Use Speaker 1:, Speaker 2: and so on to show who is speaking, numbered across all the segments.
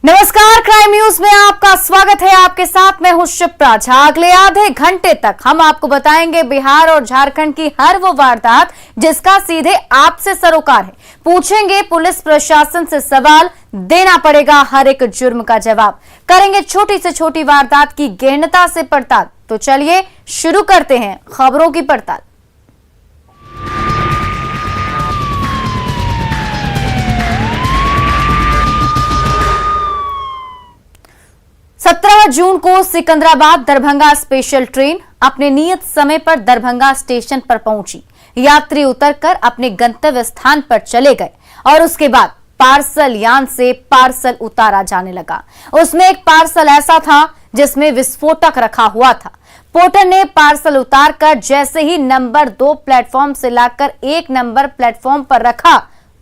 Speaker 1: नमस्कार, crime news में आपका स्वागत है। आपके साथ मैं हूं शिप्रा झा। अगले आधे घंटे तक हम आपको बताएंगे बिहार और झारखंड की हर वो वारदात जिसका सीधे आपसे सरोकार है। पूछेंगे पुलिस प्रशासन से सवाल, देना पड़ेगा हर एक जुर्म का जवाब। करेंगे छोटी से छोटी वारदात की गहनता से पड़ताल। तो चलिए शुरू करते हैं खबरों की पड़ताल। 17 जून को सिकंदराबाद दरभंगा स्पेशल ट्रेन अपने नियत समय पर दरभंगा स्टेशन पर पहुंची। यात्री उतरकर अपने गंतव्य स्थान पर चले गए और उसके बाद पार्सल यान से पार्सल उतारा जाने लगा। उसमें एक पार्सल ऐसा था जिसमें विस्फोटक रखा हुआ था। पोर्टर ने पार्सल उतारकर जैसे ही नंबर 2 प्लेटफॉर्म से लाकर 1 नंबर प्लेटफॉर्म पर रखा,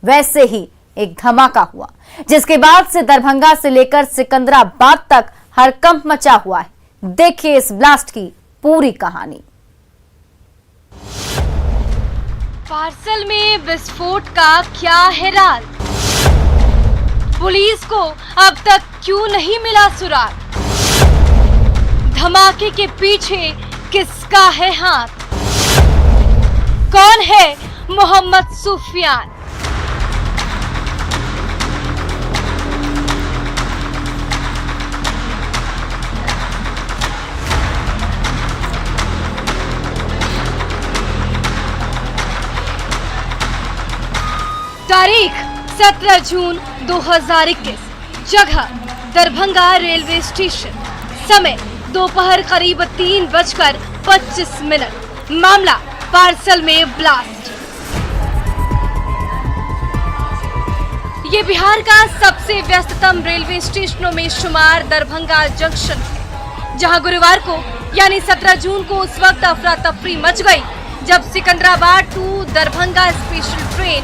Speaker 1: वैसे ही एक धमाका हुआ, जिसके बाद से दरभंगा से लेकर सिकंदराबाद तक हड़कंप मचा हुआ है। देखिए इस ब्लास्ट की पूरी कहानी।
Speaker 2: पार्सल में विस्फोट का क्या है राज? पुलिस को अब तक क्यों नहीं मिला सुराग? धमाके के पीछे किसका है हाथ? कौन है मोहम्मद सुफियान? तारीख 17 जून 2021, जगह दरभंगा रेलवे स्टेशन, समय दोपहर करीब 3:25। मामला पार्सल में ब्लास्ट। ये बिहार का सबसे व्यस्ततम रेलवे स्टेशनों में शुमार दरभंगा जंक्शन है, जहां गुरुवार को यानी 17 जून को उस वक्त अफरा तफरी मच गई जब Secunderabad to Darbhanga special train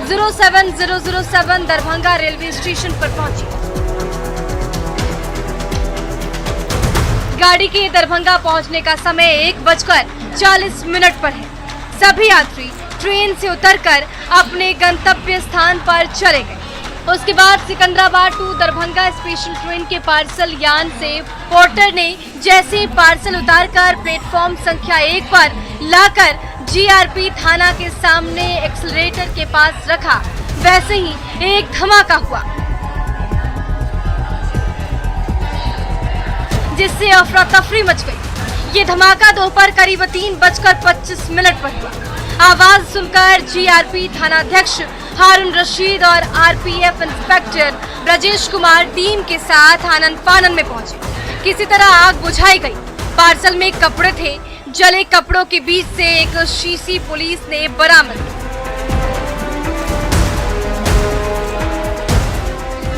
Speaker 2: 07007 Darbhanga railway station पर पहुंची। गाड़ी के दरभंगा पहुंचने का समय 1:40 पर है। सभी यात्री ट्रेन से उतरकर अपने गंतव्य स्थान पर चले गए। उसके बाद Secunderabad to Darbhanga special train के पार्सल यान से पोर्टर ने जैसे पार्सल उतारकर प्लेटफॉर्म संख्या 1 पर लाकर जीआरपी थाना के सामने एक्सीलरेटर के पास रखा, वैसे ही एक धमाका हुआ, जिससे अफरा तफरी मच गई। ये धमाका दोपहर करीब 3:25 पर हुआ। आवाज सुनकर जीआरपी थानाध्यक्ष हारून रशीद और RPF inspector Brajesh Kumar team के साथ आनन फानन में पहुंचे। किसी तरह आग बुझाई गई। पार्सल में कपड़े थे। जले कपड़ों के बीच से एक शीशी पुलिस ने बरामद की।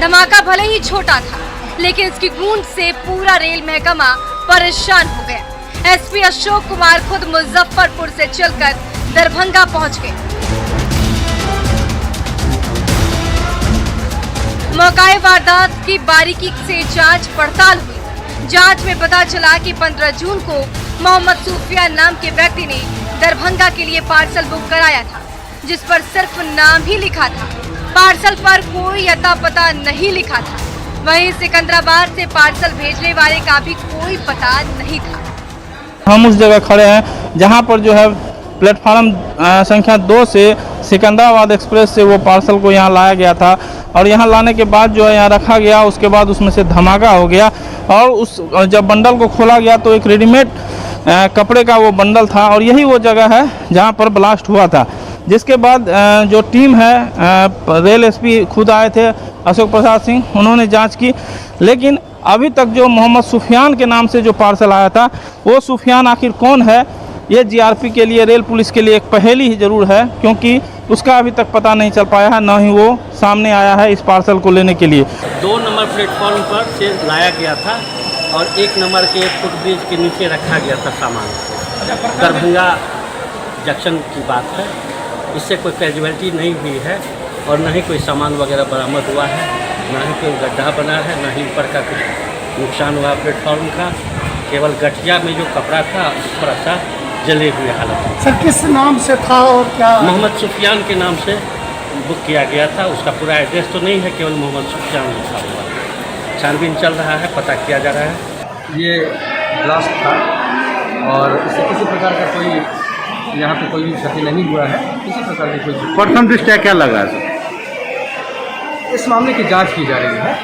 Speaker 2: धमाका भले ही छोटा था, लेकिन इसकी गूंज से पूरा रेल महकमा परेशान हो गया। एसपी अशोक कुमार खुद मुजफ्फरपुर से चलकर दरभंगा पहुंच गए। मौकाए वारदात की बारीकी से जांच पड़ताल हुई। जांच में पता चला कि 15 जून को मोहम्मद सुफियान नाम के व्यक्ति ने दरभंगा के लिए पार्सल बुक कराया था, जिस पर सिर्फ नाम ही लिखा था। पार्सल पर कोई अता पता नहीं लिखा था। वहीं सिकंदराबाद से पार्सल भेजने वाले का भी कोई पता नहीं था।
Speaker 3: हम उस जगह खड़े हैं जहां पर जो है प्लेटफार्म संख्या 2 से सिकंदराबाद एक्सप्रेस से वो पार्सल को यहाँ लाया गया था और यहाँ लाने के बाद जो है यहाँ रखा गया। उसके बाद उसमें से धमाका हो गया और उस जब बंडल को खोला गया तो एक रेडीमेड कपड़े का वो बंडल था और यही वो जगह है जहाँ पर ब्लास्ट हुआ था। जिसके बाद जो टीम है, रेल एसपी खुद आए थे अशोक प्रसाद सिंह, उन्होंने जांच की, लेकिन अभी तक जो मोहम्मद सुफियान के नाम से जो पार्सल आया था, वो सुफियान आखिर कौन है, ये जीआरपी के लिए, रेल पुलिस के लिए एक पहेली ही जरूर है, क्योंकि उसका अभी तक पता नहीं चल पाया है, न ही वो सामने आया है इस पार्सल को लेने के लिए।
Speaker 4: 2 नंबर प्लेटफॉर्म पर से लाया गया था और 1 नंबर के फुटब्रिज के नीचे रखा गया था सामान। दरभंगा जंक्शन की बात है। इससे कोई कैजुअलिटी नहीं हुई है और न ही कोई सामान वगैरह बरामद हुआ है, न ही कोई गड्ढा बना है, न ही ऊपर का कुछ नुकसान हुआ प्लेटफॉर्म का। केवल गठिया में जो कपड़ा था थोड़ा सा जले हुए हालत में।
Speaker 5: सर किस नाम से था और क्या?
Speaker 4: मोहम्मद सुफियान के नाम से बुक किया गया था। उसका पूरा एड्रेस तो नहीं है, केवल मोहम्मद सुफियान लिखा हुआ। छानबीन चल रहा है, पता किया जा रहा है।
Speaker 6: ये ब्लास्ट था और इससे किसी प्रकार का कोई यहाँ पे कोई भी क्षति नहीं हुआ है, किसी प्रकार की कोई।
Speaker 7: प्रथम दृष्टया क्या लगा है?
Speaker 6: इस मामले की जांच की जा रही है,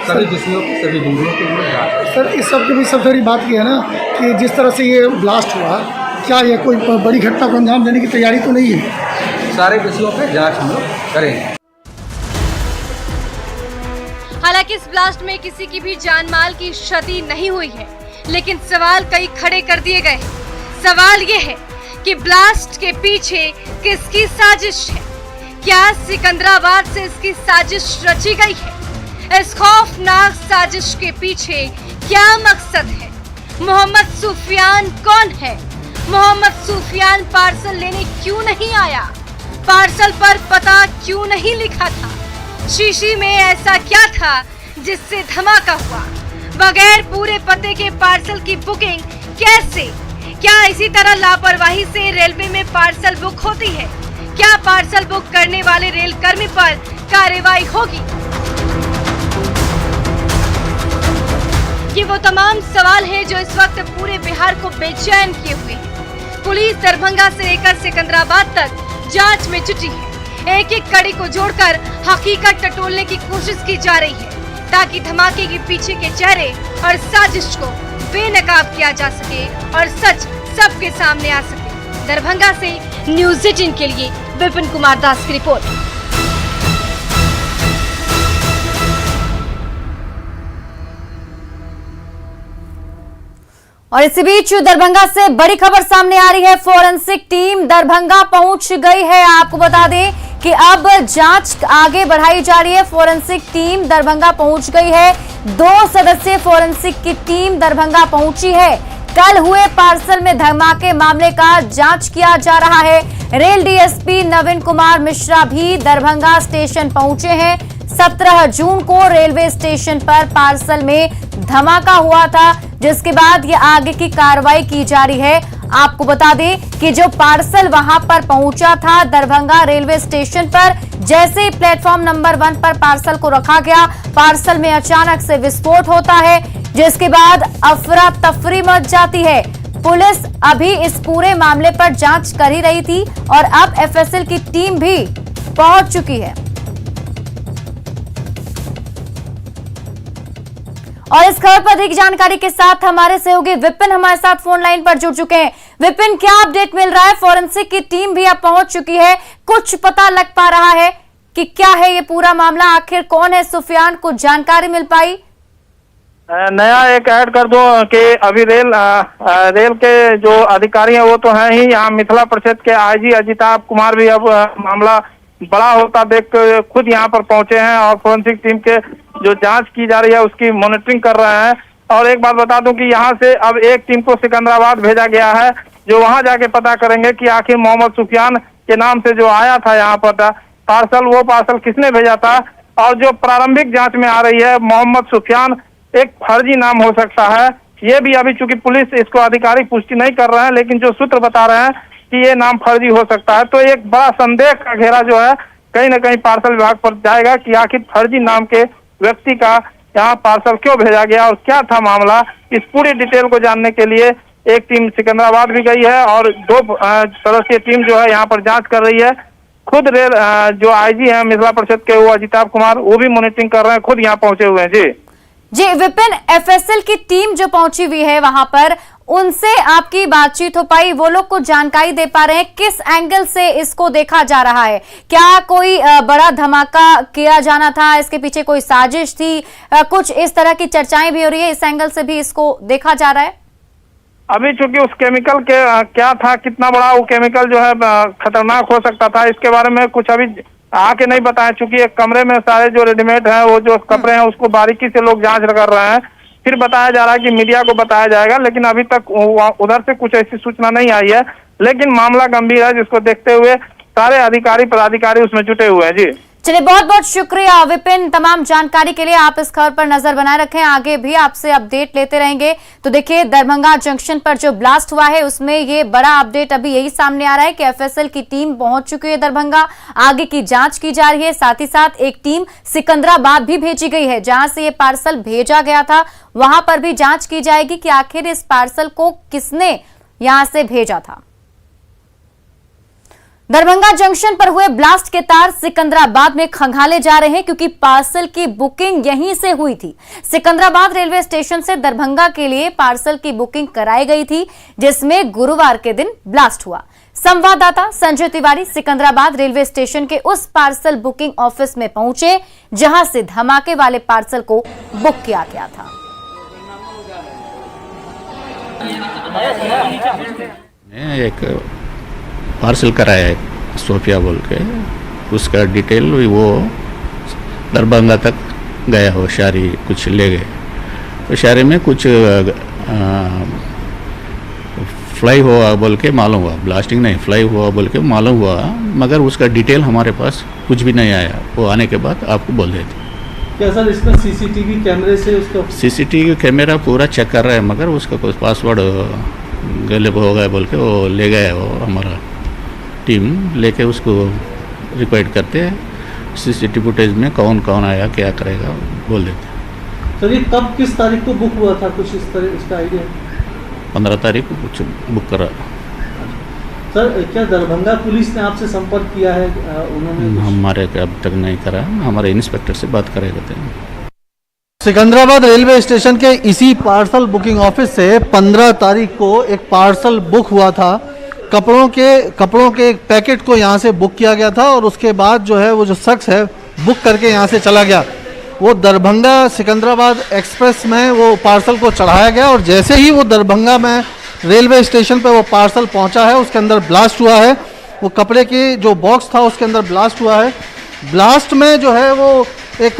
Speaker 6: सभी दोषियों की सभी बिंदुओं के लिए जांच।
Speaker 5: सर इस सब के भी सबसे बड़ी बात यह है ना कि जिस तरह से ये ब्लास्ट हुआ, क्या ये कोई बड़ी घटना को अंजाम देने की तैयारी तो नहीं है?
Speaker 6: सारे दोषियों पर जांच हम लोग करेंगे।
Speaker 2: हालांकि इस ब्लास्ट में किसी की भी जान माल की क्षति नहीं हुई है, लेकिन सवाल कई खड़े कर दिए गए हैं। सवाल ये है कि ब्लास्ट के पीछे किसकी साजिश है? क्या सिकंदराबाद से इसकी साजिश रची गई है? इस खौफनाक साजिश के पीछे क्या मकसद है? मोहम्मद सुफियान कौन है? मोहम्मद सुफियान पार्सल लेने क्यों नहीं आया? पार्सल पर पता क्यों नहीं लिखा था? शीशी में ऐसा क्या था जिससे धमाका हुआ? बगैर पूरे पते के पार्सल की बुकिंग कैसे? क्या इसी तरह लापरवाही से रेलवे में पार्सल बुक होती है? क्या पार्सल बुक करने वाले रेल कर्मी पर कार्रवाई होगी? ये वो तमाम सवाल हैं जो इस वक्त पूरे बिहार को बेचैन किए हुए हैं। पुलिस दरभंगा से लेकर सिकंदराबाद तक जांच में जुटी है। एक एक कड़ी को जोड़कर हकीकत टटोलने की कोशिश की जा रही है, ताकि धमाके के पीछे के चेहरे और साजिश को बेनकाब किया जा सके और सच सबके सामने आ सके। दरभंगा से न्यूज़ 18 के लिए विपिन कुमार दास की रिपोर्ट।
Speaker 1: और इसी बीच दरभंगा से बड़ी खबर सामने आ रही है। फोरेंसिक टीम दरभंगा पहुंच गई है। आपको बता दें कि अब जांच आगे बढ़ाई जा रही है। फोरेंसिक टीम दरभंगा पहुंच गई है। 2 सदस्यीय फोरेंसिक की टीम दरभंगा पहुंची है। कल हुए पार्सल में धमाके मामले का जांच किया जा रहा है। रेल डीएसपी नवीन कुमार मिश्रा भी दरभंगा स्टेशन पहुंचे हैं। 17 जून को रेलवे स्टेशन पर पार्सल में धमाका हुआ था, जिसके बाद ये आगे की कार्रवाई की जा रही है। आपको बता दें कि जो पार्सल वहां पर पहुंचा था दरभंगा रेलवे स्टेशन पर, जैसे ही प्लेटफॉर्म नंबर 1 पर पार्सल को रखा गया, पार्सल में अचानक से विस्फोट होता है, जिसके बाद अफरा तफरी मच जाती है। पुलिस अभी इस पूरे मामले पर जांच कर ही रही थी और अब एफएसएल की टीम भी पहुंच चुकी है। और इस खबर पर अधिक जानकारी के साथ हमारे सहयोगी विपिन हमारे साथ फोन लाइन पर जुड़ चुके हैं। विपिन, क्या अपडेट मिल रहा है? फोरेंसिक की टीम भी अब पहुंच चुकी है, कुछ पता लग पा रहा है कि क्या है ये पूरा मामला? आखिर कौन है सुफियान? कुछ जानकारी मिल पाई?
Speaker 3: नया एक ऐड कर दो कि अभी रेल के जो अधिकारी हैं वो तो हैं ही, यहाँ मिथिला परिषद के आईजी अजिताभ कुमार भी अब मामला बड़ा होता देख खुद यहाँ पर पहुंचे हैं और फोरेंसिक टीम के जो जांच की जा रही है उसकी मॉनिटरिंग कर रहे हैं। और एक बात बता दूं कि यहाँ से अब एक टीम को सिकंदराबाद भेजा गया है, जो वहां जाके पता करेंगे कि आखिर मोहम्मद सुफियान के नाम से जो आया था यहाँ पर पार्सल, वो पार्सल किसने भेजा था। और जो प्रारंभिक जांच में आ रही है, मोहम्मद सुफियान एक फर्जी नाम हो सकता है। ये भी अभी चूंकि पुलिस इसको आधिकारिक पुष्टि नहीं कर रहे हैं, लेकिन जो सूत्र बता रहे हैं कि ये नाम फर्जी हो सकता है, तो एक बड़ा संदेह का घेरा जो है कहीं न कहीं पार्सल विभाग पर जाएगा कि आखिर फर्जी नाम के व्यक्ति का यहाँ पार्सल क्यों भेजा गया और क्या था मामला। इस पूरी डिटेल को जानने के लिए एक टीम सिकंदराबाद भी गई है और 2 सदस्यीय टीम जो है यहाँ पर जांच कर रही है। खुद रेल जो आईजी हैं मिथिला परिषद के, वो अजिताभ कुमार, वो भी मॉनिटरिंग कर रहे हैं, खुद यहाँ पहुंचे हुए हैं।
Speaker 1: जी विपिन, एफएसएल की टीम जो पहुंची हुई है वहां पर, उनसे आपकी बातचीत हो पाई? वो लोग कुछ जानकारी दे पा रहे हैं किस एंगल से इसको देखा जा रहा है? क्या कोई बड़ा धमाका किया जाना था, इसके पीछे कोई साजिश थी? कुछ इस तरह की चर्चाएं भी हो रही है, इस एंगल से भी इसको देखा जा रहा है?
Speaker 3: अभी चूंकि उस केमिकल के क्या था, कितना बड़ा वो केमिकल जो है खतरनाक हो सकता था, इसके बारे में कुछ अभी आके नहीं बताया। चूंकि एक कमरे में सारे जो रेडीमेड हैं, वो जो कपड़े हैं, उसको बारीकी से लोग जांच कर रहे हैं। फिर बताया जा रहा है कि मीडिया को बताया जाएगा, लेकिन अभी तक उधर से कुछ ऐसी सूचना नहीं आई है। लेकिन मामला गंभीर है, जिसको देखते हुए सारे अधिकारी पदाधिकारी उसमें जुटे हुए हैं।
Speaker 1: चलिए, बहुत बहुत शुक्रिया विपिन, तमाम जानकारी के लिए। आप इस खबर पर नजर बनाए रखें, आगे भी आपसे अपडेट लेते रहेंगे। तो देखिए, दरभंगा जंक्शन पर जो ब्लास्ट हुआ है उसमें ये बड़ा अपडेट अभी यही सामने आ रहा है कि एफएसएल की टीम पहुंच चुकी है दरभंगा, आगे की जांच की जा रही है। साथ ही साथ एक टीम सिकंदराबाद भी भेजी गई है, जहां से ये पार्सल भेजा गया था, वहां पर भी जांच की जाएगी कि आखिर इस पार्सल को किसने यहां से भेजा था। दरभंगा जंक्शन पर हुए ब्लास्ट के तार सिकंदराबाद में खंगाले जा रहे हैं, क्योंकि पार्सल की बुकिंग यहीं से हुई थी। सिकंदराबाद रेलवे स्टेशन से दरभंगा के लिए पार्सल की बुकिंग कराई गई थी, जिसमें गुरुवार के दिन ब्लास्ट हुआ। संवाददाता संजय तिवारी सिकंदराबाद रेलवे स्टेशन के उस पार्सल बुकिंग ऑफिस में पहुंचे, जहां से धमाके वाले पार्सल को बुक किया गया था।
Speaker 7: एक पार्सल कराया है सोफिया बोल के, उसका डिटेल वो दरभंगा तक गया हो, शारी कुछ ले गए। तो शारी में कुछ फ्लाई हुआ बोल के मालूम हुआ, ब्लास्टिंग नहीं फ्लाई हुआ बोल के मालूम हुआ, मगर उसका डिटेल हमारे पास कुछ भी नहीं आया। वो आने के बाद आपको बोल देते।
Speaker 3: क्या सर इसमें सीसीटीवी कैमरे से उसका
Speaker 7: सीसीटीवी कैमरा पूरा चेक कर रहा है, मगर उसका कुछ पासवर्ड गलत हो गया बोल के वो ले गया। वो हमारा टीम लेके उसको रिक्वायर्ड करते हैं, सीसीटीवी फुटेज में कौन कौन आया क्या करेगा बोल देते हैं।
Speaker 3: सर ये कब किस तारीख को बुक हुआ था, कुछ इस तरह इसका आइडिया?
Speaker 7: 15 तारीख को कुछ बुक करा।
Speaker 3: सर क्या दरभंगा पुलिस ने आपसे संपर्क किया है? उन्होंने
Speaker 7: हमारे अब तक नहीं करा, हमारे इंस्पेक्टर से बात करेगा।
Speaker 5: सिकंदराबाद रेलवे स्टेशन के इसी पार्सल बुकिंग ऑफिस से 15 तारीख को एक पार्सल बुक हुआ था। कपड़ों के एक पैकेट को यहाँ से बुक किया गया था, और उसके बाद जो है वो जो शख्स है बुक करके यहाँ से चला गया। वो दरभंगा सिकंदराबाद एक्सप्रेस में वो पार्सल को चढ़ाया गया, और जैसे ही वो दरभंगा में रेलवे स्टेशन पे वो पार्सल पहुँचा है, उसके अंदर ब्लास्ट हुआ है। वो कपड़े की जो बॉक्स था उसके अंदर ब्लास्ट हुआ है। ब्लास्ट में जो है वो एक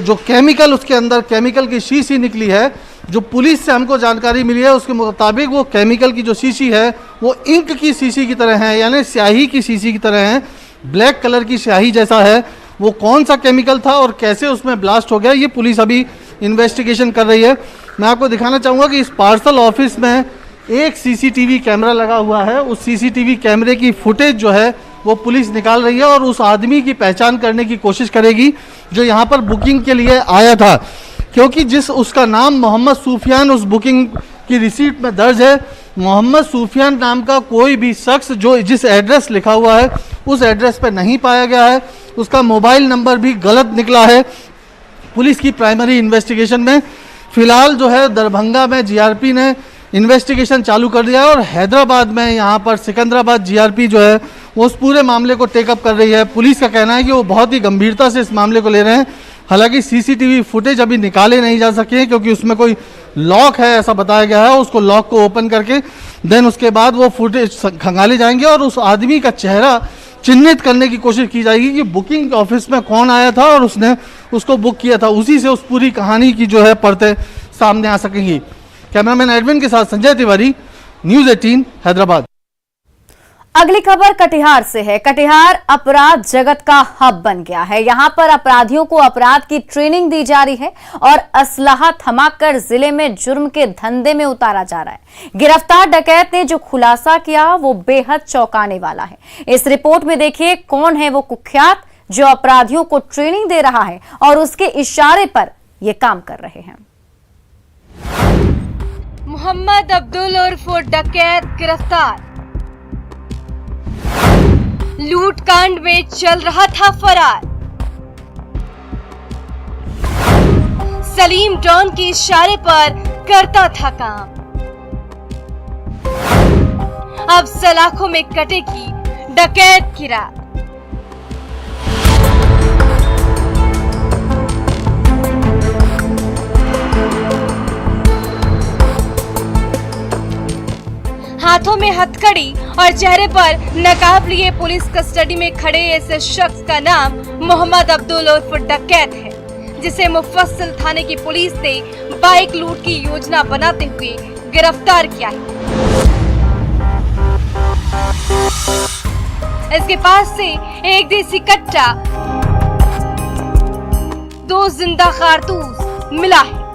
Speaker 5: जो केमिकल, उसके अंदर केमिकल की शीशी निकली है। जो पुलिस से हमको जानकारी मिली है उसके मुताबिक वो केमिकल की जो शीशी है वो इंक की शीशी की तरह है, यानी स्याही की शीशी की तरह है, ब्लैक कलर की स्याही जैसा है। वो कौन सा केमिकल था और कैसे उसमें ब्लास्ट हो गया, ये पुलिस अभी इन्वेस्टिगेशन कर रही है। मैं आपको दिखाना चाहूँगा कि इस पार्सल ऑफिस में एक सीसीटीवी कैमरा लगा हुआ है। उस सीसीटीवी कैमरे की फुटेज जो है वो पुलिस निकाल रही है, और उस आदमी की पहचान करने की कोशिश करेगी जो यहाँ पर बुकिंग के लिए आया था, क्योंकि उसका नाम मोहम्मद सूफियान उस बुकिंग की रिसीट में दर्ज है। मोहम्मद सूफियान नाम का कोई भी शख्स जो जिस एड्रेस लिखा हुआ है उस एड्रेस पर नहीं पाया गया है। उसका मोबाइल नंबर भी गलत निकला है। पुलिस की प्राइमरी इन्वेस्टिगेशन में फिलहाल जो है दरभंगा में जीआरपी ने इन्वेस्टिगेशन चालू कर दिया है, और हैदराबाद में यहाँ पर सिकंदराबाद जीआरपी जो है वो उस पूरे मामले को टेकअप कर रही है। पुलिस का कहना है कि वो बहुत ही गंभीरता से इस मामले को ले रहे हैं। हालांकि सीसीटीवी फुटेज अभी निकाले नहीं जा सके हैं, क्योंकि उसमें कोई लॉक है ऐसा बताया गया है। उसको लॉक को ओपन करके देन उसके बाद वो फुटेज खंगाले जाएंगे, और उस आदमी का चेहरा चिन्हित करने की कोशिश की जाएगी कि बुकिंग ऑफिस में कौन आया था और उसने उसको बुक किया था। उसी से उस पूरी कहानी की जो है परतें सामने आ सकेंगी। कैमरामैन एडविन के साथ संजय तिवारी, न्यूज़ 18 हैदराबाद।
Speaker 1: अगली खबर कटिहार से है। कटिहार अपराध जगत का हब बन गया है। यहां पर अपराधियों को अपराध की ट्रेनिंग दी जा रही है, और असलहा थमाकर जिले में जुर्म के धंधे में उतारा जा रहा है। गिरफ्तार डकैत ने जो खुलासा किया वो बेहद चौंकाने वाला है। इस रिपोर्ट में देखिए कौन है वो कुख्यात जो अपराधियों को ट्रेनिंग दे रहा है और उसके इशारे पर ये काम कर रहे हैं।
Speaker 2: मोहम्मद अब्दुल उर्फ डकैत गिरफ्तार। लूट कांड में चल रहा था फरार। सलीम डॉन के इशारे पर करता था काम। अब सलाखों में कटेगी डकैत की रात। हाथों में हथकड़ी और चेहरे पर नकाब लिए पुलिस कस्टडी में खड़े ऐसे शख्स का नाम मोहम्मद अब्दुल उर्फ डकैत है, जिसे मुफस्सिल थाने की पुलिस ने बाइक लूट की योजना बनाते हुए गिरफ्तार किया है। इसके पास से एक देसी कट्टा, 2 जिंदा कारतूस मिला है।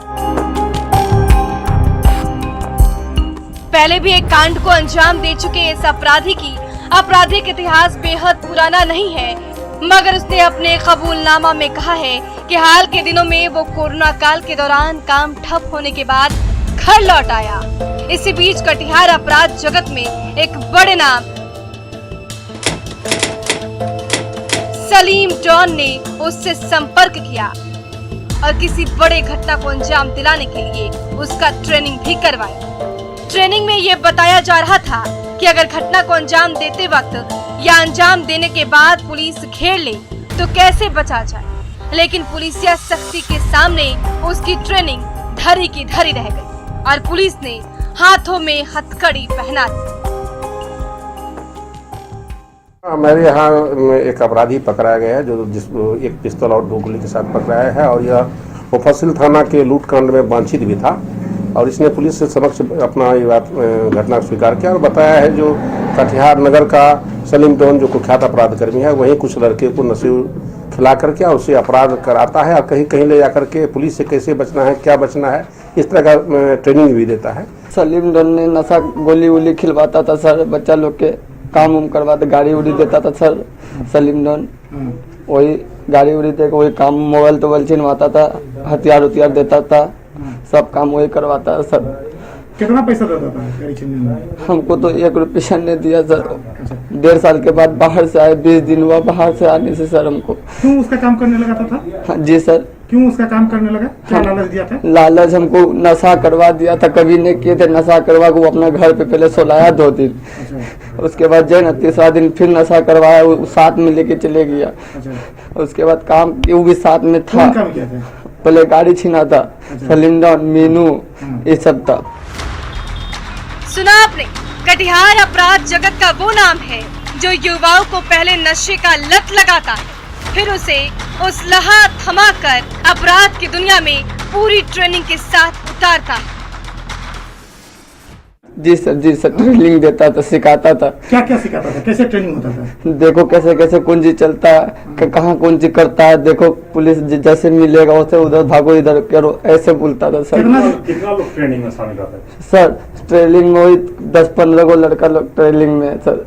Speaker 2: पहले भी एक कांड को अंजाम दे चुके इस अपराधी की आपराधिक इतिहास बेहद पुराना नहीं है, मगर उसने अपने कबूलनामा में कहा है कि हाल के दिनों में वो कोरोना काल के दौरान काम ठप होने के बाद घर लौट आया। इसी बीच कटिहार अपराध जगत में एक बड़े नाम सलीम डॉन ने उससे संपर्क किया और किसी बड़े घटना को अंजाम दिलाने के लिए उसका ट्रेनिंग भी करवाई। ट्रेनिंग में ये बताया जा रहा था कि अगर घटना को अंजाम देते वक्त या अंजाम देने के बाद पुलिस घेर ले तो कैसे बचा जाए, लेकिन पुलिसिया सख्ती के सामने उसकी ट्रेनिंग धरी की धरी रह गई और पुलिस ने हाथों में हथकड़ी पहना दी।
Speaker 8: हमारे यहाँ एक अपराधी पकड़ा गया है जो एक पिस्तौल और 2 गोली के साथ पकड़ाया है और यह मुफस्सिल थाना के लूट कांड में वांछित भी था और इसने पुलिस से समक्ष अपना ये बात घटना स्वीकार किया और बताया है जो कटिहार नगर का सलीम डॉन जो कुख्यात अपराध कर्मी है वहीं कुछ लड़के को नशे खिला करके और उससे अपराध कराता है और कहीं कहीं ले जाकर के पुलिस से कैसे बचना है, क्या बचना है, इस तरह का ट्रेनिंग भी देता है।
Speaker 9: सलीम डॉन ने नशा गोली वोली खिलवाता था सर, बच्चा लोग के काम उम करवाता, गाड़ी उड़ी देता था सर। सलीम डॉन वही गाड़ी उड़ी दे वही काम, मोबाइल तोबाइल छिनवाता था, हथियार उथियार देता था, सब काम वही करवाता है सर।
Speaker 10: कितना पैसा देता था गाड़ी छीनने में?
Speaker 9: हमको तो 1 रुपया ने दिया सर। 1.5 साल के बाद बाहर से आए, 20 दिन हुआ बाहर से आने से सर हमको।
Speaker 10: क्यों उसका काम करने लगा था?
Speaker 9: हाँ जी सर।
Speaker 10: क्यों उसका काम करने लगा? क्या लालच दिया था?
Speaker 9: लालच हमको नशा करवा दिया था, कभी नहीं किए थे नशा करवा को अपना घर पे पहले सोलाया 2 दिन, उसके बाद जो है ना 3रा दिन फिर नशा करवाया, वो साथ में लेके चले गया। उसके बाद काम वो भी साथ में था। पहले गाड़ी छीना था, सलीम डॉन, मीनू ये सब था।
Speaker 2: सुना आपने, कटिहार अपराध जगत का वो नाम है जो युवाओं को पहले नशे का लत लगाता है, फिर उसे उस लहा थमाकर अपराध की दुनिया में पूरी ट्रेनिंग के साथ उतारता है।
Speaker 9: जी सर ट्रेनिंग देता था, सिखाता था।
Speaker 10: क्या क्या सिखाता था? कैसे ट्रेनिंग होता था?
Speaker 9: देखो कैसे कैसे कौन चीज चलता है, कहाँ कौन चीज करता है, देखो पुलिस जैसे मिलेगा वैसे उधर भागो, इधर करो, ऐसे बोलता था सर।
Speaker 10: कितना लोग ट्रेनिंग में शामिल होता है?
Speaker 9: सर ट्रेनिंग में 10-15 को लड़का लोग ट्रेनिंग में सर।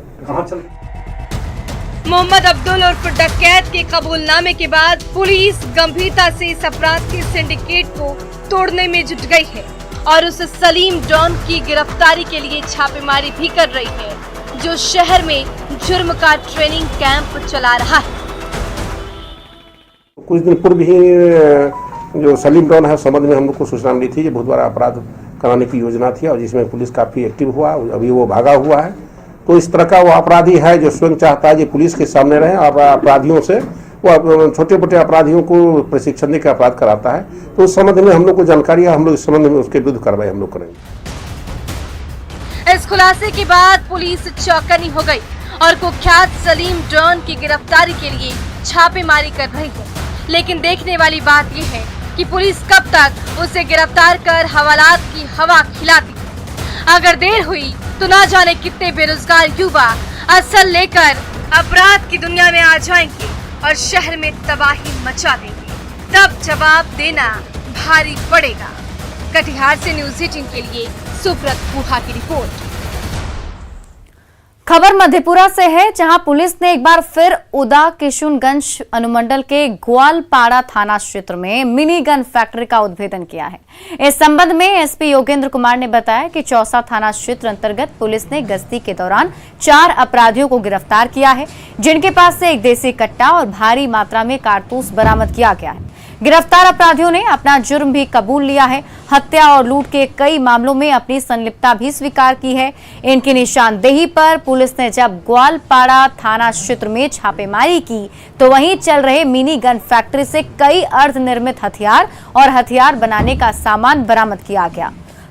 Speaker 2: मोहम्मद अब्दुल उर्फ डकैत के कबूलनामे के बाद पुलिस गंभीरता से इस अपराध के सिंडिकेट को तोड़ने में जुट गई है और उस सलीम डॉन की गिरफ्तारी के लिए छापेमारी भी कर रही है जो शहर में जुर्म का ट्रेनिंग कैंप चला रहा है।
Speaker 8: कुछ दिन पूर्व ही जो सलीम डॉन है संबंध में हम लोग को सूचना मिली थी, ये बहुत बड़ा अपराध कराने की योजना थी और जिसमें पुलिस काफ़ी एक्टिव हुआ, अभी वो भागा हुआ है। तो इस तरह का वो अपराधी है जो स्वयं चाहता है कि पुलिस के सामने रहे और अपराधियों से वो छोटे मोटे अपराधियों को प्रशिक्षण देकर अपराध कराता है। तो उस संबंध में हम लोग को जानकारी है, हम लोग इस संबंध में उसके विरुद्ध कार्रवाई हम लोग करेंगे।
Speaker 2: इस खुलासे के बाद पुलिस चौकन्नी हो गई और कुख्यात सलीम डॉन की गिरफ्तारी के लिए छापेमारी कर रही है। लेकिन देखने वाली बात यह है कि पुलिस कब तक उसे गिरफ्तार कर हवालात की हवा खिलाती है। अगर देर हुई तो ना जाने कितने बेरोजगार युवा असल लेकर अपराध की दुनिया में आ जाएंगे और शहर में तबाही मचा देंगे, तब जवाब देना भारी पड़ेगा। कटिहार से न्यूज़ 18 के लिए सुब्रत गुहा की रिपोर्ट।
Speaker 1: खबर मधेपुरा से है, जहां पुलिस ने एक बार फिर उदा किशुनगंज अनुमंडल के ग्वालपाड़ा थाना क्षेत्र में मिनी गन फैक्ट्री का उद्भेदन किया है। इस संबंध में एसपी योगेंद्र कुमार ने बताया कि चौसा थाना क्षेत्र अंतर्गत पुलिस ने गश्ती के दौरान 4 अपराधियों को गिरफ्तार किया है, जिनके पास से एक देसी कट्टा और भारी मात्रा में कारतूस बरामद किया गया है। गिरफ्तार अपराधियों ने अपना जुर्म भी कबूल लिया है। हत्या और लूट के कई मामलों में अपनी संलिप्तता भी स्वीकार की है। इनकी निशानदेही पर पुलिस ने जब ग्वालपाड़ा थाना क्षेत्र में छापेमारी की तो वहीं चल रहे मिनी गन फैक्ट्री से कई अर्धनिर्मित हथियार और हथियार बनाने का सामान बरामद किया गया।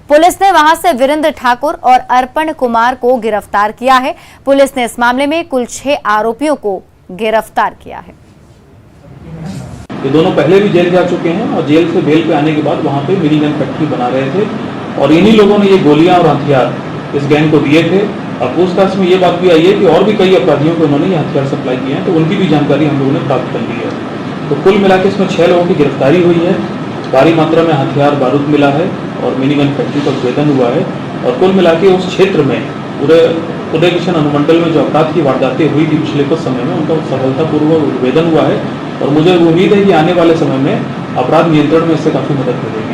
Speaker 1: पुलिस ने वहां से वीरेंद्र ठाकुर और अर्पण कुमार को गिरफ्तार किया है। पुलिस ने इस मामले में कुल 6 आरोपियों को गिरफ्तार किया है।
Speaker 11: ये दोनों पहले भी जेल जा चुके हैं और जेल से बेल पे आने के बाद वहाँ पे मिनी गन फैक्ट्री बना रहे थे और इन्हीं लोगों ने ये गोलियां और हथियार इस गैंग को दिए थे। और पूछताछ में ये बात भी आई है कि और भी कई अपराधियों को उन्होंने ये हथियार सप्लाई किए हैं, तो उनकी भी जानकारी हम लोगों ने प्राप्त कर ली है। तो कुल मिला के इसमें 6 लोगों की गिरफ्तारी हुई है, भारी मात्रा में हथियार बारूद मिला है और मिनी गन फैक्ट्री का उद्भेदन हुआ है। और कुल मिला के उस क्षेत्र में पूरे उदय किशन अनुमंडल में जो अपराध की वारदातें हुई थी पिछले कुछ समय में, उनका सफलतापूर्वक उद्भेदन हुआ है और मुझे उम्मीद है कि आने वाले समय में अपराध नियंत्रण में इससे काफी मदद मिलेगी।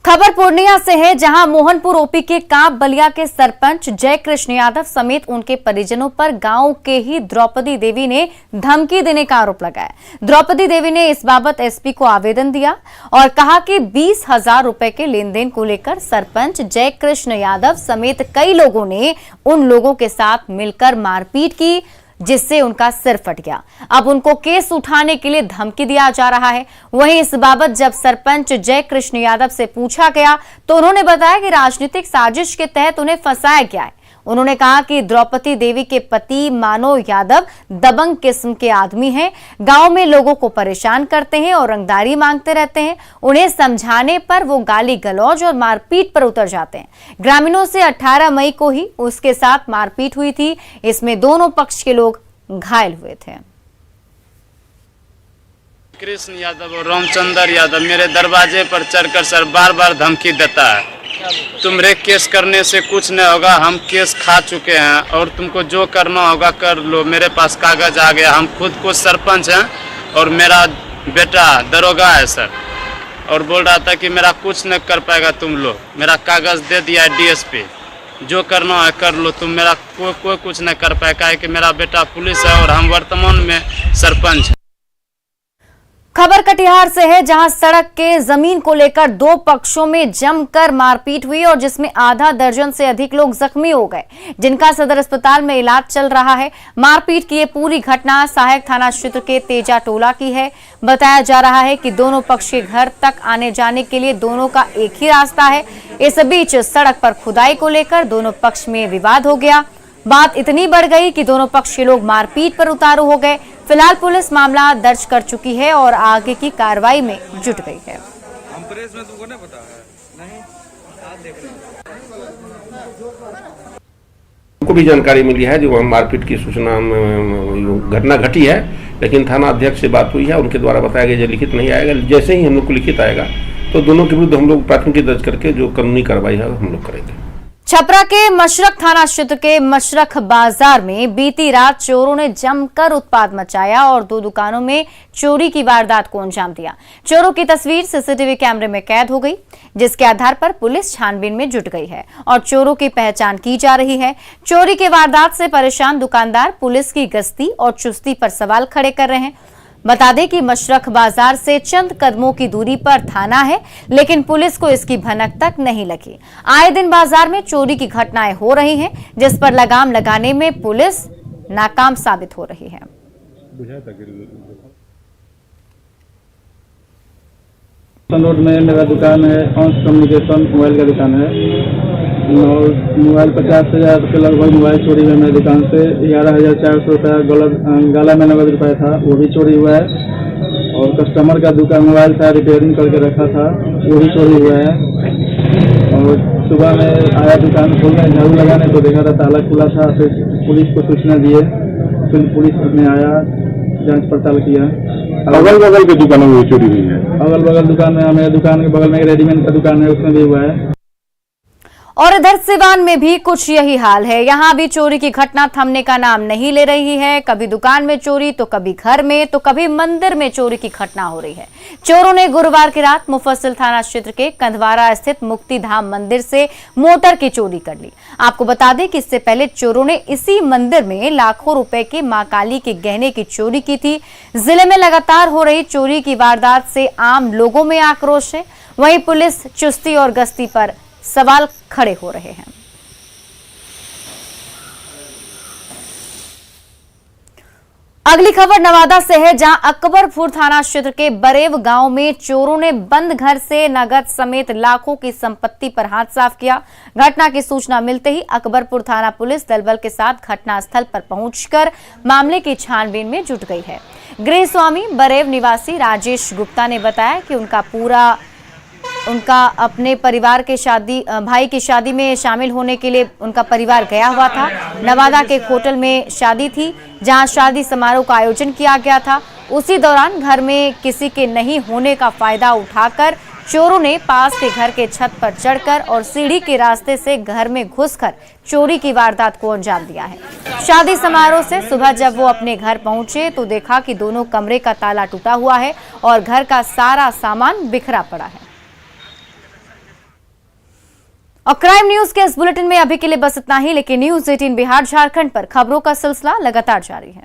Speaker 1: खबर पूर्णिया से है, जहां मोहनपुर ओपी के कांप बलिया के सरपंच जय कृष्ण यादव समेत उनके परिजनों पर गांव के ही द्रौपदी देवी ने धमकी देने का आरोप लगाया। द्रौपदी देवी ने इस बाबत एसपी को आवेदन दिया और कहा कि 20,000 रुपए के लेन देन को लेकर सरपंच जय कृष्ण यादव समेत कई लोगों ने उन लोगों के साथ मिलकर मारपीट की, जिससे उनका सिर फट गया। अब उनको केस उठाने के लिए धमकी दिया जा रहा है। वहीं इस बाबत जब सरपंच जय कृष्ण यादव से पूछा गया तो उन्होंने बताया कि राजनीतिक साजिश के तहत उन्हें फंसाया गया है। उन्होंने कहा कि द्रौपदी देवी के पति मानव यादव दबंग किस्म के आदमी हैं, गांव में लोगों को परेशान करते हैं और रंगदारी मांगते रहते हैं। उन्हें समझाने पर वो गाली गलौज और मारपीट पर उतर जाते हैं। ग्रामीणों से 18 मई को ही उसके साथ मारपीट हुई थी। इसमें दोनों पक्ष के लोग घायल हुए थे।
Speaker 12: कृष्ण यादव और रामचंद्र यादव मेरे दरवाजे पर चढ़कर सर बार बार धमकी देता है, तुमरे केस करने से कुछ नहीं होगा, हम केस खा चुके हैं और तुमको जो करना होगा कर लो, मेरे पास कागज आ गया, हम खुद को सरपंच हैं और मेरा बेटा दरोगा है सर, और बोल रहा था कि मेरा कुछ नहीं कर पाएगा तुम लोग, मेरा कागज दे दिया है डीएसपी, जो करना है कर लो, तुम मेरा कोई कुछ नहीं कर पाएगा, है कि मेरा बेटा पुलिस है और हम वर्तमान में सरपंच हैं।
Speaker 1: खबर कटिहार से है, जहां सड़क के जमीन को लेकर दो पक्षों में जमकर मारपीट हुई और जिसमें आधा दर्जन से अधिक लोग जख्मी हो गए, जिनका सदर अस्पताल में इलाज चल रहा है। मारपीट की ये पूरी घटना सहायक थाना क्षेत्र के तेजा टोला की है। बताया जा रहा है कि दोनों पक्ष के घर तक आने जाने के लिए दोनों का एक ही रास्ता है। इस बीच सड़क पर खुदाई को लेकर दोनों पक्ष में विवाद हो गया। बात इतनी बढ़ गई कि दोनों पक्ष के लोग मारपीट पर उतारू हो गए। फिलहाल पुलिस मामला दर्ज कर चुकी है और आगे की कार्रवाई में जुट गई है।
Speaker 8: को भी जानकारी मिली है जो वहाँ मारपीट की सूचना घटना घटी है, लेकिन थाना अध्यक्ष से बात हुई है, उनके द्वारा बताया गया लिखित नहीं आएगा। जैसे ही हम लोग को लिखित आएगा तो दोनों के विरुद्ध हम लोग प्राथमिकी दर्ज करके जो कानूनी कार्रवाई है हम लोग करेंगे।
Speaker 1: छपरा के मशरक थाना क्षेत्र के मशरक बाजार में बीती रात चोरों ने जमकर उत्पात मचाया और दो दुकानों में चोरी की वारदात को अंजाम दिया। चोरों की तस्वीर सीसीटीवी कैमरे में कैद हो गई, जिसके आधार पर पुलिस छानबीन में जुट गई है और चोरों की पहचान की जा रही है। चोरी की वारदात से परेशान दुकानदार पुलिस की गश्ती और चुस्ती पर सवाल खड़े कर रहे हैं। बता दें कि मशरक बाजार से चंद कदमों की दूरी पर थाना है, लेकिन पुलिस को इसकी भनक तक नहीं लगी। आए दिन बाजार में चोरी की घटनाएं हो रही हैं, जिस पर लगाम लगाने में पुलिस नाकाम साबित हो रही है।
Speaker 3: रोड में मेरा दुकान है, ऑन्स कम्युनिकेशन मोबाइल का दुकान है और मोबाइल 50,000 के लगभग मोबाइल चोरी हुआ मेरी दुकान से। 11,400 रुपया गाला में नगद रुपया था, वो भी चोरी हुआ है और कस्टमर का दुकान मोबाइल था रिपेयरिंग करके रखा था, वो भी चोरी हुआ है। और सुबह में आया दुकान खोलने झाड़ू लगाने तो देखा था ताला खुला था, फिर पुलिस को सूचना दिए, फिर पुलिस में आया, जांच पड़ताल किया।
Speaker 10: अगल बगल की दुकानों में चोरी हुई है?
Speaker 3: अगल बगल दुकान में, मेरे दुकान के बगल में एक रेडीमेड का दुकान है, उसमें भी हुआ है।
Speaker 1: और इधर सिवान में भी कुछ यही हाल है। यहाँ भी चोरी की घटना थमने का नाम नहीं ले रही है। कभी दुकान में चोरी तो कभी घर में तो कभी मंदिर में चोरी की घटना हो रही है। चोरों ने गुरुवार की रात मुफस्सिल थाना क्षेत्र के कंधवारा स्थित मुक्ति धाम मंदिर से मोटर की चोरी कर ली। आपको बता दें कि इससे पहले चोरों ने इसी मंदिर में लाखों रुपए के मां काली के गहने की चोरी की थी। जिले में लगातार हो रही चोरी की वारदात से आम लोगों में आक्रोश है। वहीं पुलिस चुस्ती और गश्ती पर सवाल खड़े हो रहे हैं। अगली खबर नवादा से है, जहां अकबरपुर थाना क्षेत्र के बरेव गांव में चोरों ने बंद घर से नगद समेत लाखों की संपत्ति पर हाथ साफ किया। घटना की सूचना मिलते ही अकबरपुर थाना पुलिस दलबल के साथ घटनास्थल पर पहुंचकर मामले की छानबीन में जुट गई है। गृह स्वामी बरेव निवासी राजेश गुप्ता ने बताया कि उनका अपने परिवार के भाई की शादी में शामिल होने के लिए उनका परिवार गया हुआ था। नवादा के एक होटल में शादी थी, जहां शादी समारोह का आयोजन किया गया था। उसी दौरान घर में किसी के नहीं होने का फायदा उठाकर चोरों ने पास के घर के छत पर चढ़कर और सीढ़ी के रास्ते से घर में घुसकर चोरी की वारदात को अंजाम दिया है। शादी समारोह से सुबह जब वो अपने घर पहुंचे तो देखा कि दोनों कमरे का ताला टूटा हुआ है और घर का सारा सामान बिखरा पड़ा है। और क्राइम न्यूज के इस बुलेटिन में अभी के लिए बस इतना ही, लेकिन न्यूज़ 18 बिहार झारखंड पर खबरों का सिलसिला लगातार जारी है।